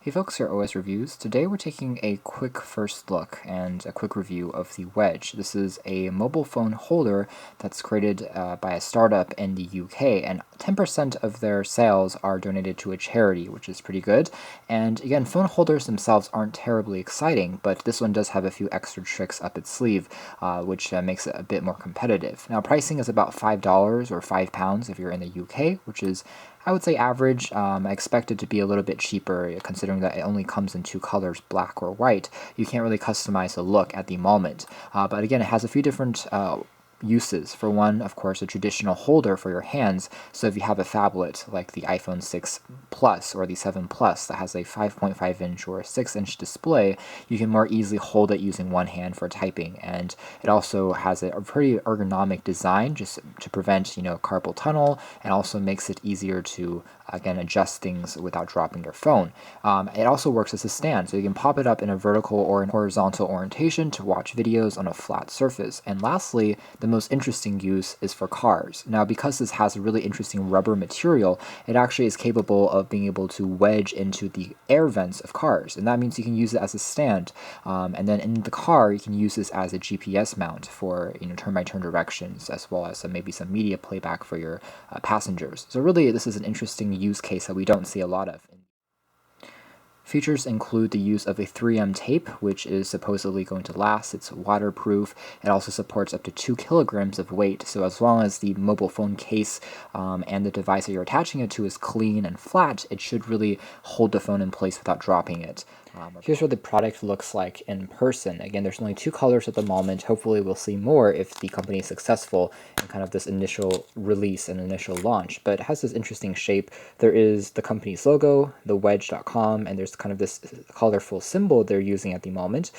Hey folks, here at OS Reviews. Today we're taking a quick first look and a quick review of the Wejj. This is a mobile phone holder that's created by a startup in the UK, and 10% of their sales are donated to a charity, which is pretty good. And again, phone holders themselves aren't terribly exciting, but this one does have a few extra tricks up its sleeve, which makes it a bit more competitive. Now, pricing is about $5 or £5 if you're in the UK, which is, I would say, average. I expect it to be a little bit cheaper considering that it only comes in two colors, black or white. You can't really customize the look at the moment. But again, it has a few different uses. For one, of course, a traditional holder for your hands. So if you have a phablet like the iPhone 6 Plus or the 7 Plus that has a 5.5-inch or a 6-inch display, you can more easily hold it using one hand for typing. And it also has a pretty ergonomic design just to prevent, carpal tunnel, and also makes it easier to, again, adjust things without dropping your phone. It also works as a stand, so you can pop it up in a vertical or an horizontal orientation to watch videos on a flat surface. And lastly, the most interesting use is for cars. Now, because this has a really interesting rubber material, it actually is capable of being able to wedge into the air vents of cars, and that means you can use it as a stand. And then in the car, you can use this as a GPS mount for turn-by-turn directions, as well as maybe some media playback for your passengers. So really, this is an interesting use case that we don't see a lot of. Features include the use of a 3M tape, which is supposedly going to last. It's waterproof. It also supports up to 2 kilograms of weight, so as long as the mobile phone case and the device that you're attaching it to is clean and flat, it should really hold the phone in place without dropping it. Here's what the product looks like in person. Again, there's only 2 colors at the moment. Hopefully we'll see more if the company is successful in kind of this initial release and initial launch. But it has this interesting shape. There is the company's logo, the wedge.com, and there's kind of this colorful symbol they're using at the moment.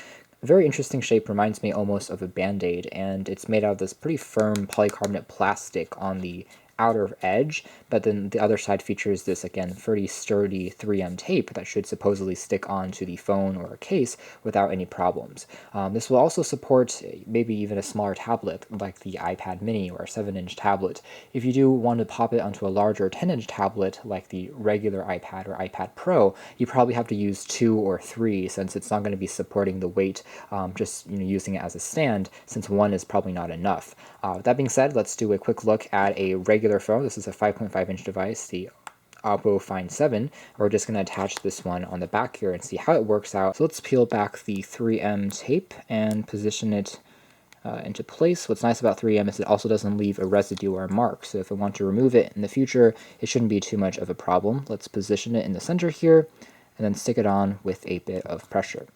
Very interesting shape, reminds me almost of a Band-Aid, and it's made out of this pretty firm polycarbonate plastic on the outer edge, but then the other side features this, again, pretty sturdy 3M tape that should supposedly stick onto the phone or a case without any problems. This will also support maybe even a smaller tablet like the iPad mini or a 7-inch tablet. If you do want to pop it onto a larger 10-inch tablet like the regular iPad or iPad Pro, you probably have to use 2 or 3 since it's not going to be supporting the weight just using it as a stand, since one is probably not enough. With that being said, let's do a quick look at a regular phone. This is a 5.5-inch device, the Oppo Find 7. We're just going to attach this one on the back here and see how it works out. So let's peel back the 3M tape and position it into place. What's nice about 3M is it also doesn't leave a residue or a mark, so if I want to remove it in the future, it shouldn't be too much of a problem. Let's position it in the center here and then stick it on with a bit of pressure.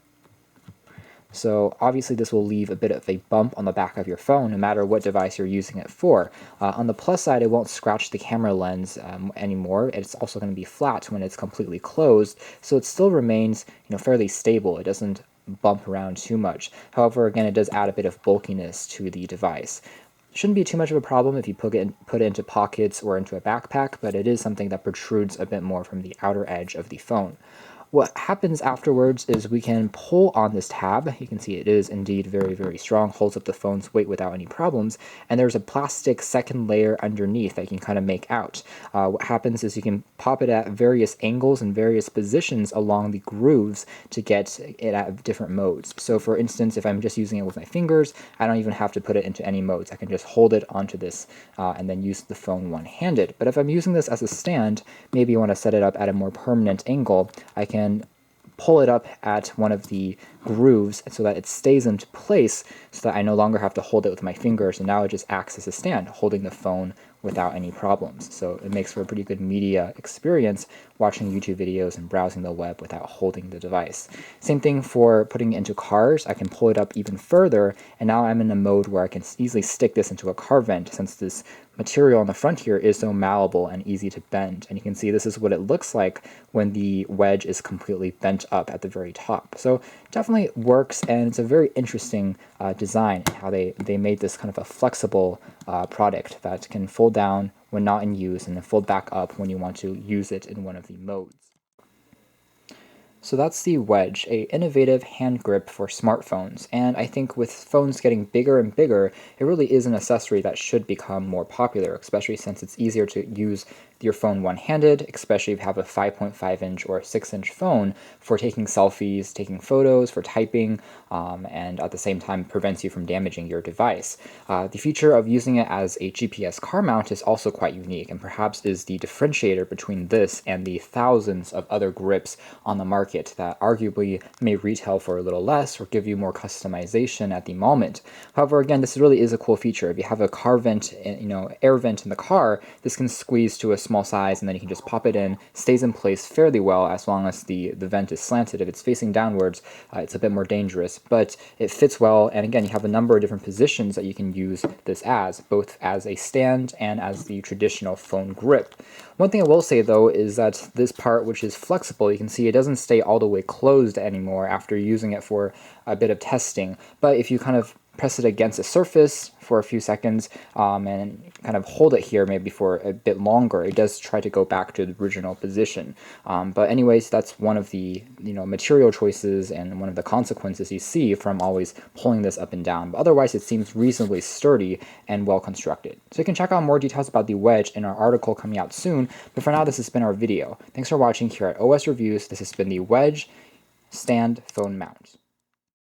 So obviously this will leave a bit of a bump on the back of your phone no matter what device you're using it for. On the plus side, it won't scratch the camera lens anymore. It's also going to be flat when it's completely closed, so it still remains fairly stable. It doesn't bump around too much. However, again, it does add a bit of bulkiness to the device. Shouldn't be too much of a problem if you put it into pockets or into a backpack, but it is something that protrudes a bit more from the outer edge of the phone. What happens afterwards is we can pull on this tab. You can see it is indeed very, very strong, holds up the phone's weight without any problems, and there's a plastic second layer underneath that you can kind of make out. What happens is you can pop it at various angles and various positions along the grooves to get it at different modes. So for instance, if I'm just using it with my fingers, I don't even have to put it into any modes. I can just hold it onto this and then use the phone one-handed. But if I'm using this as a stand, maybe you want to set it up at a more permanent angle, I can pull it up at one of the grooves so that it stays into place so that I no longer have to hold it with my fingers, and now it just acts as a stand, holding the phone without any problems. So it makes for a pretty good media experience watching YouTube videos and browsing the web without holding the device. Same thing for putting it into cars. I can pull it up even further, and now I'm in a mode where I can easily stick this into a car vent since this material on the front here is so malleable and easy to bend. And you can see this is what it looks like when the Wejj is completely bent up at the very top. So definitely works, and it's a very interesting design, how they made this kind of a flexible product that can fold down when not in use and then fold back up when you want to use it in one of the modes. So that's the Wejj, a innovative hand grip for smartphones, and I think with phones getting bigger and bigger, it really is an accessory that should become more popular, especially since it's easier to use your phone one-handed, especially if you have a 5.5-inch or 6-inch phone, for taking selfies, taking photos, for typing, and at the same time prevents you from damaging your device. The feature of using it as a GPS car mount is also quite unique, and perhaps is the differentiator between this and the thousands of other grips on the market that arguably may retail for a little less or give you more customization at the moment. However, again, this really is a cool feature. If you have a car vent, air vent in the car, this can squeeze to a small size, and then you can just pop it in, stays in place fairly well as long as the vent is slanted. If it's facing downwards, it's a bit more dangerous, but it fits well, and again, you have a number of different positions that you can use this as, both as a stand and as the traditional phone grip. One thing I will say though is that this part, which is flexible, you can see it doesn't stay all the way closed anymore after using it for a bit of testing, but if you kind of press it against a surface for a few seconds and kind of hold it here maybe for a bit longer, it does try to go back to the original position. But anyways, that's one of the material choices and one of the consequences you see from always pulling this up and down. But otherwise, it seems reasonably sturdy and well constructed. So you can check out more details about the Wedge in our article coming out soon. But for now, this has been our video. Thanks for watching here at OS Reviews. This has been the Wedge stand phone mount.